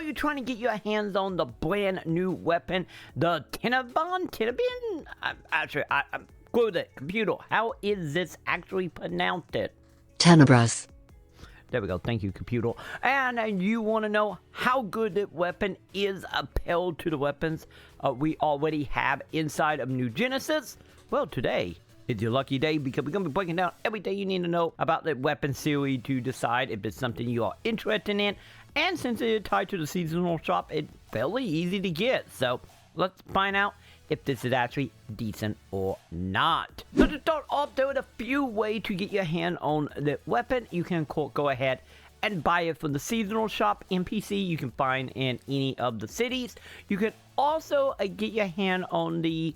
Are you trying to get your hands on the brand new weapon, the Tenebrous? I'm good at computer. How is this actually pronounced? Tenebrous. There we go. Thank you, computer. And you want to know how good that weapon is appealed to the weapons we already have inside of New Genesis? Well, today is your lucky day because we're going to be breaking down everything you need to know about the weapon series to decide if it's something you are interested in. And since it's tied to the seasonal shop, it's fairly easy to get. So let's find out if this is actually decent or not. So to start off, there are a few ways to get your hand on the weapon. You can go ahead and buy it from the seasonal shop NPC you can find in any of the cities. You can also get your hand on the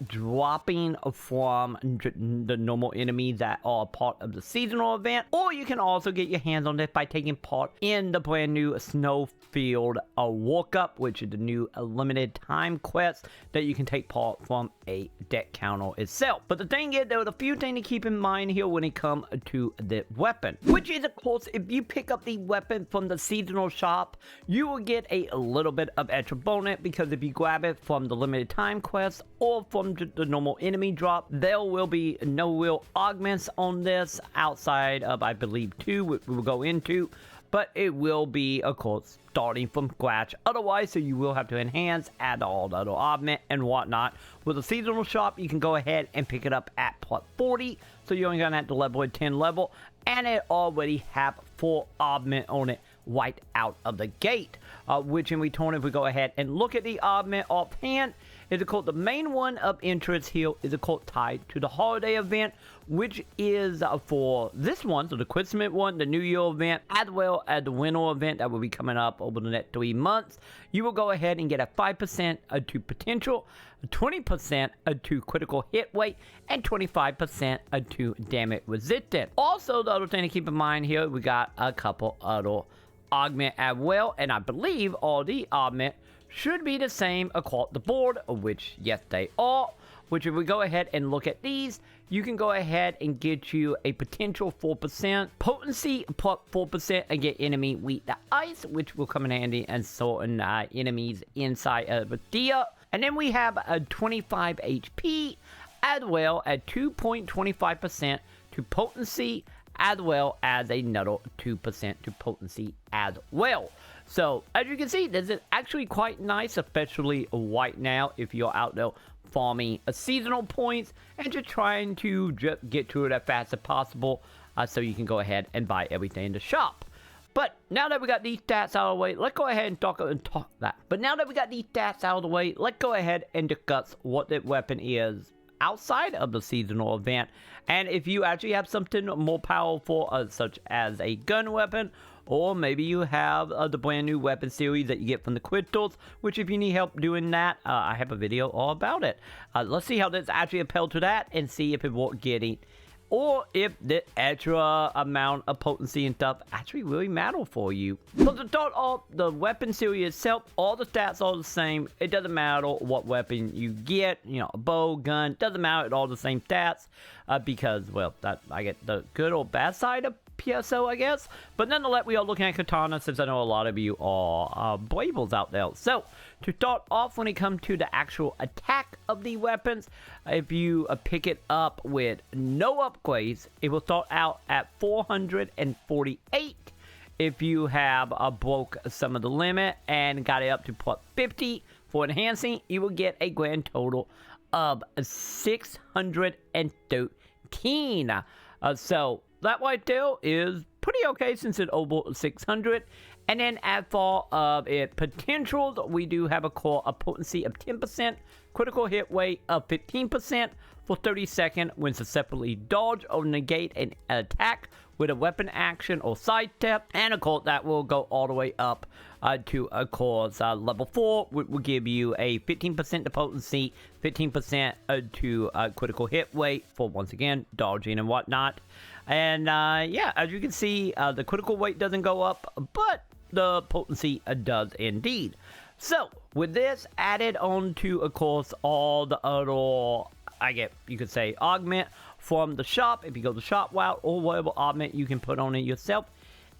dropping from the normal enemies that are part of the seasonal event, or you can also get your hands on this by taking part in the brand new Snowfield Walk Up, which is the new limited time quest that you can take part from a deck counter itself. But the thing is, there are a few things to keep in mind here when it comes to the weapon, which is, of course, if you pick up the weapon from the seasonal shop, you will get a little bit of extra bonus, because if you grab it from the limited time quest or from the normal enemy drop, there will be no real augments on this outside of, I believe, 2, which we will go into, but it will be, of course, starting from scratch otherwise, so you will have to enhance, add all the other augment and whatnot. With the seasonal shop, you can go ahead and pick it up at part 40, so you're only gonna have to level at 10 level, and it already have 4 augment on it right out of the gate, which in return, if we go ahead and look at the augment offhand, is called the main one of interest here is called tied to the holiday event, which is for this one, so the Christmas one, the New Year event, as well as the winter event that will be coming up over the next 3 months. You will go ahead and get a 5% to potential, 20% to critical hit rate, and 25% to damage resistant. Also, the other thing to keep in mind here, we got a couple other augment as well, and I believe all the augment should be the same across the board, which yes they are, which if we go ahead and look at these, you can go ahead and get you a potential 4% potency plus 4% and get enemy weak to ice, which will come in handy and certain enemies inside of a deer. And then we have a 25 HP as well at 2.25% to potency, as well as another 2% to potency as well. So as you can see, this is actually quite nice, especially right now if you're out there farming seasonal points and just trying to just get to it as fast as possible, so you can go ahead and buy everything in the shop. But now that we got these stats out of the way, let's go ahead and talk that. But now that we got these stats out of the way, let's go ahead and discuss what the weapon is outside of the seasonal event, and if you actually have something more powerful, such as a gun weapon, or maybe you have the brand new weapon series that you get from the crystals, which if you need help doing that, I have a video all about it. Let's see how this actually appeals to that and see if it will get it, or if the extra amount of potency and stuff actually really matter for you. So to start off, the weapon series itself, all the stats are the same. It doesn't matter what weapon you get, you know, a bow, gun, doesn't matter, it's all the same stats, because, well, that I get the good or bad side of PSO, I guess. But nonetheless, we are looking at katana, since I know a lot of you are bravels out there. So to start off, when it comes to the actual attack of the weapons, if you pick it up with no upgrades, it will start out at 448. If you have broke some of the limit and got it up to plus 50 for enhancing, you will get a grand total of 613. So that right there is pretty okay, since it's over 600. And then as far as its potentials, we do have a potency of 10%, critical hit rate of 15% for 30 seconds when successfully dodge or negate an attack with a weapon action or side step. And of course, that will go all the way up to, of course, level 4, which will give you a 15% to potency, 15% to critical hit rate for, once again, dodging and whatnot. And yeah, as you can see, the critical rate doesn't go up, but the potency does indeed. So with this added on to, of course, all the other, you could say, augment from the shop, if you go the shop route, or whatever augment you can put on it yourself,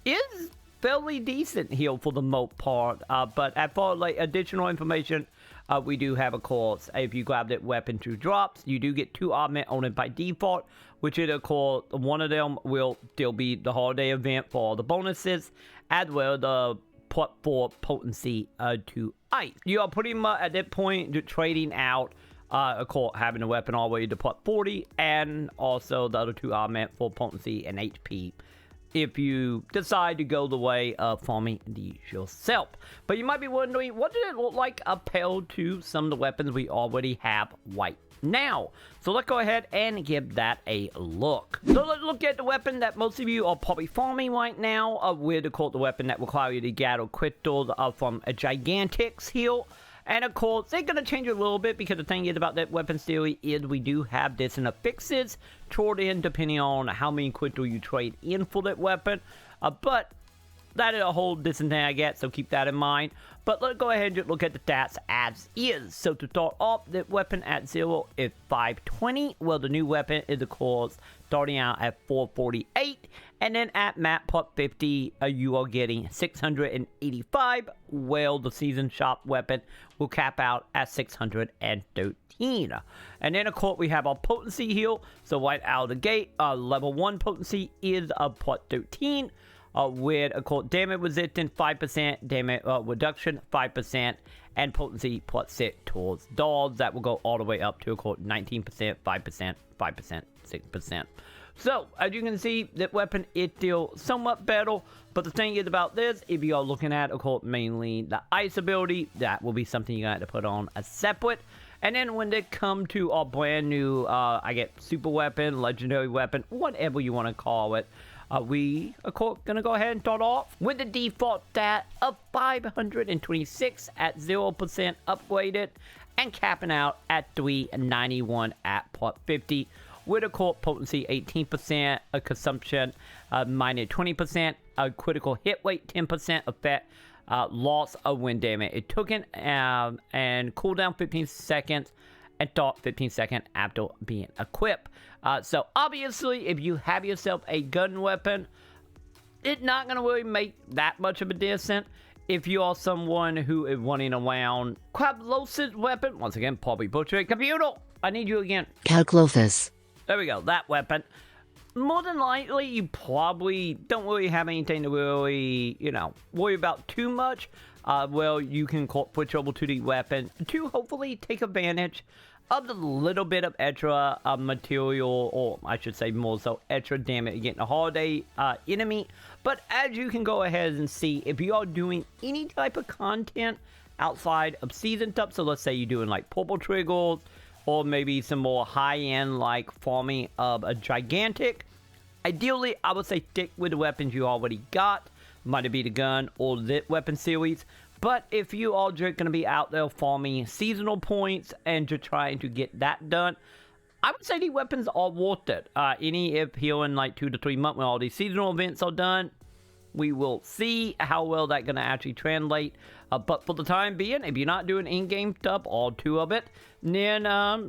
is fairly decent heal for the most part. But as far as like additional information, we do have, of course, if you grab that weapon through drops, you do get 2 augment on it by default, which is, of course, one of them will still be the holiday event for all the bonuses, as well the +4 potency to ice. You are pretty much at that point trading out, of course, having a weapon all the way to +40, and also the other 2 augment for potency and HP, if you decide to go the way of farming these yourself. But you might be wondering, what does it look like compared to some of the weapons we already have right now? So let's go ahead and give that a look. So let's look at the weapon that most of you are probably farming right now, with, of course, the weapon that requires you to gather crystals from a Gigantics heal. And of course, they're going to change a little bit, because the thing is about that weapon theory is we do have this in the fixes toward the end, depending on how many crystal you trade in for that weapon. But that is a whole different thing I get, so keep that in mind. But let's go ahead and just look at the stats as is. So to start off, the weapon at 0 is 520. Well, the new weapon is, of course, starting out at 448. And then at map +50, you are getting 685. Well, the season shop weapon will cap out at 613. And then, of course, we have our potency heal. So right out of the gate, level 1 potency is a +13. With, of course, damage resistance 5%, damage reduction 5%, and potency +6 towards dogs. That will go all the way up to, of course, 19%, 5%, 5%, 6%. So, as you can see, that weapon is still somewhat better. But the thing is about this, if you are looking at, of course, mainly the ice ability, that will be something you're going to have to put on a separate. And then when they come to our brand new, I get super weapon, legendary weapon, whatever you want to call it, we, of course, going to go ahead and start off with the default stat of 526 at 0% upgraded, and capping out at 391 at +50. With, of course, potency 18%, a consumption minus 20%, a critical hit rate 10% effect, loss of wind damage. It took in and cooldown 15 seconds, and start 15 seconds after being equipped. So obviously, if you have yourself a gun weapon, it's not going to really make that much of a difference. If you are someone who is running around Crablosis weapon, once again, probably butchered. Computer, I need you again. Calclophus. There we go, that weapon. More than likely, you probably don't really have anything to really, worry about too much. Well, you can switch over to the weapon to hopefully take advantage of the little bit of extra material, or I should say more so extra damage against a holiday enemy. But as you can go ahead and see, if you are doing any type of content outside of season stuff, so let's say you're doing like purple triggers, or maybe some more high-end like farming of a gigantic, ideally I would say stick with the weapons you already got. Might it be the gun or the weapon series. But if you are just going to be out there farming seasonal points and just trying to get that done, I would say the weapons are worth it. If here in like 2 to 3 months when all these seasonal events are done, we will see how well that's going to actually translate. But for the time being, if you're not doing in-game stuff, all 2 of it, then,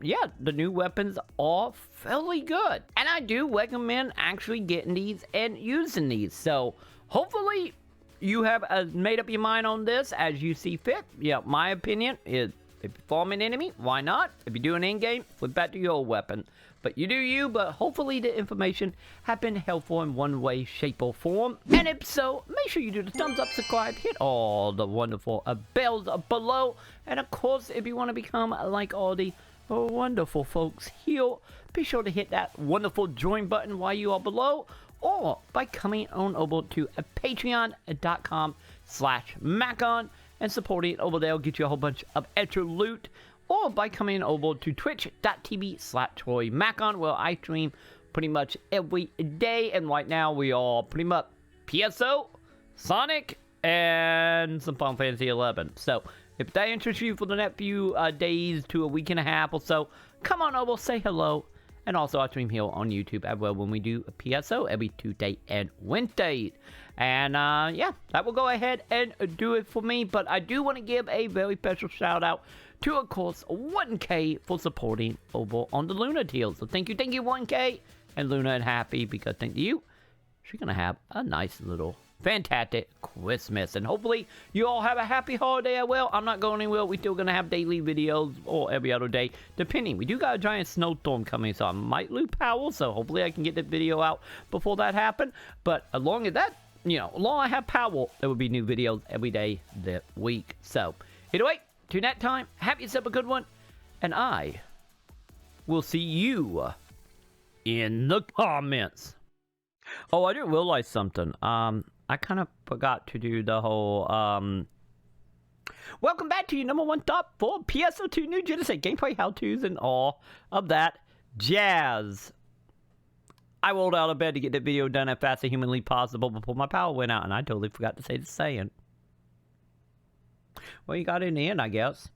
yeah, the new weapons are fairly good. And I do recommend actually getting these and using these. So, hopefully, you have made up your mind on this as you see fit. Yeah, my opinion is, if you farm an enemy, why not? If you do an in-game, flip back to your old weapon. But you do you, but hopefully the information have been helpful in one way, shape, or form. And if so, make sure you do the thumbs up, subscribe, hit all the wonderful bells below. And of course, if you want to become like all the wonderful folks here, be sure to hit that wonderful join button while you are below, or by coming on over to patreon.com/Maconn and supporting it over there will get you a whole bunch of extra loot, or by coming over to twitch.tv/TroyMaconn, where I stream pretty much every day, and right now we are pretty much PSO, Sonic, and some Final Fantasy 11. So if that interests you for the next few days to a week and a half or so, come on over, say hello. And also I stream here on YouTube as well when we do a PSO every Tuesday and Wednesday. And yeah, that will go ahead and do it for me. But I do want to give a very special shout out to, of course, 1K for supporting over on the Luna deal. So thank you 1K. And Luna and Happy, because thank you, she's going to have a nice little fantastic Christmas. And hopefully you all have a happy holiday. Well, I'm not going anywhere. We're still going to have daily videos or every other day, depending. We do got a giant snowstorm coming, so I might lose power. So hopefully I can get the video out before that happens. But as long as that, you know, as long as I have power, there will be new videos every day this week. So either way, till that time, have yourself a good one. And I will see you in the comments. Oh, I didn't realize something. I kind of forgot to do the whole, welcome back to your #1 top for PSO2 New Genesis gameplay how-tos and all of that jazz. I rolled out of bed to get the video done as fast as humanly possible before my power went out, and I totally forgot to say the saying. Well, you got it in the end, I guess.